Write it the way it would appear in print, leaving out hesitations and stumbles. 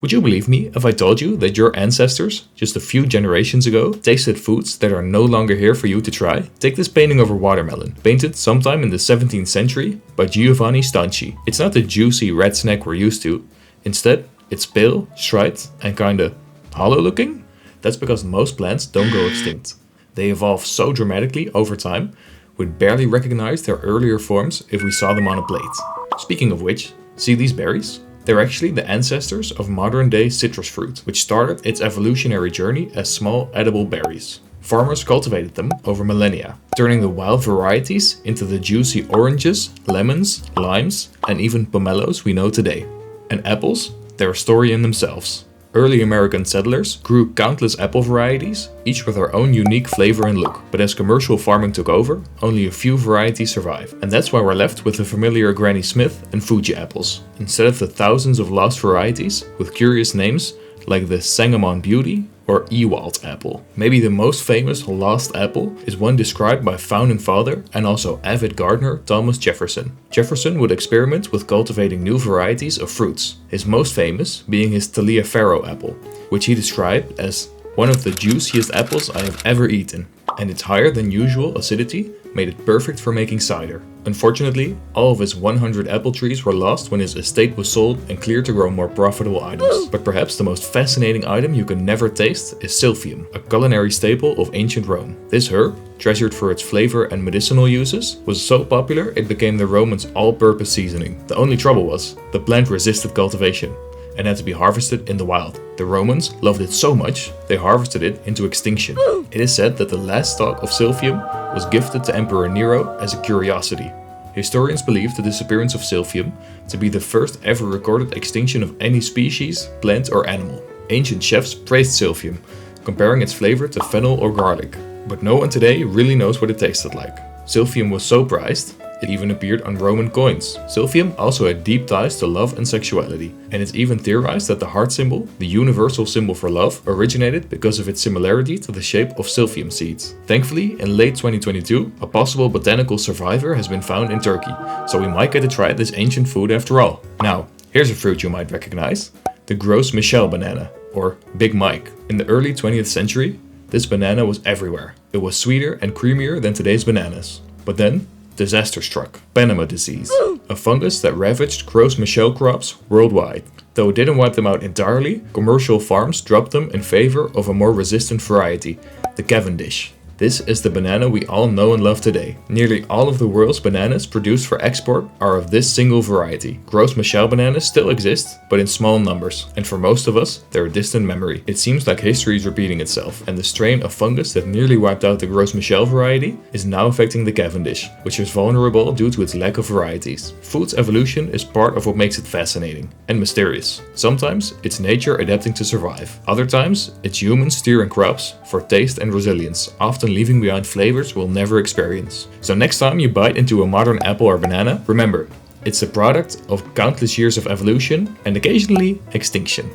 Would you believe me if I told you that your ancestors, just a few generations ago, tasted foods that are no longer here for you to try? Take this painting of a watermelon, painted sometime in the 17th century by Giovanni Stanchi. It's not the juicy red snack we're used to. Instead, it's pale, striped, and kinda hollow looking. That's because most plants don't go extinct. They evolve so dramatically over time, we'd barely recognize their earlier forms if we saw them on a plate. Speaking of which, see these berries? They're actually the ancestors of modern-day citrus fruit, which started its evolutionary journey as small edible berries. Farmers cultivated them over millennia, turning the wild varieties into the juicy oranges, lemons, limes, and even pomelos we know today. And apples, they're a story in themselves. Early American settlers grew countless apple varieties, each with their own unique flavor and look. But as commercial farming took over, only a few varieties survive. And that's why we're left with the familiar Granny Smith and Fuji apples, instead of the thousands of lost varieties with curious names like the Sangamon Beauty or Ewald apple. Maybe the most famous lost apple is one described by founding father and also avid gardener Thomas Jefferson. Jefferson would experiment with cultivating new varieties of fruits, his most famous being his Taliaferro apple, which he described as one of the juiciest apples I have ever eaten, and its higher than usual acidity made it perfect for making cider. Unfortunately, all of his 100 apple trees were lost when his estate was sold and cleared to grow more profitable items. But perhaps the most fascinating item you can never taste is Silphium, a culinary staple of ancient Rome. This herb, treasured for its flavor and medicinal uses, was so popular it became the Romans' all-purpose seasoning. The only trouble was, the plant resisted cultivation and had to be harvested in the wild. The Romans loved it so much, they harvested it into extinction. It is said that the last stalk of Silphium was gifted to Emperor Nero as a curiosity. Historians believe the disappearance of Silphium to be the first ever recorded extinction of any species, plant or animal. Ancient chefs praised Silphium, comparing its flavor to fennel or garlic. But no one today really knows what it tasted like. Silphium was so prized, it even appeared on Roman coins. Silphium also had deep ties to love and sexuality, and it's even theorized that the heart symbol, the universal symbol for love, originated because of its similarity to the shape of silphium seeds. Thankfully, in late 2022, a possible botanical survivor has been found in Turkey, so we might get to try this ancient food after all. Now, here's a fruit you might recognize: the Gros Michel banana, or Big Mike. In the early 20th century, this banana was everywhere. It was sweeter and creamier than today's bananas. But then, disaster struck: Panama disease, a fungus that ravaged Gros Michel crops worldwide. Though it didn't wipe them out entirely, commercial farms dropped them in favor of a more resistant variety, the Cavendish. This is the banana we all know and love today. Nearly all of the world's bananas produced for export are of this single variety. Gros Michel bananas still exist, but in small numbers, and for most of us, they're a distant memory. It seems like history is repeating itself, and the strain of fungus that nearly wiped out the Gros Michel variety is now affecting the Cavendish, which is vulnerable due to its lack of varieties. Food's evolution is part of what makes it fascinating and mysterious. Sometimes it's nature adapting to survive. Other times, it's humans steering crops for taste and resilience, often leaving behind flavors we'll never experience. So next time you bite into a modern apple or banana, remember, it's a product of countless years of evolution and occasionally extinction.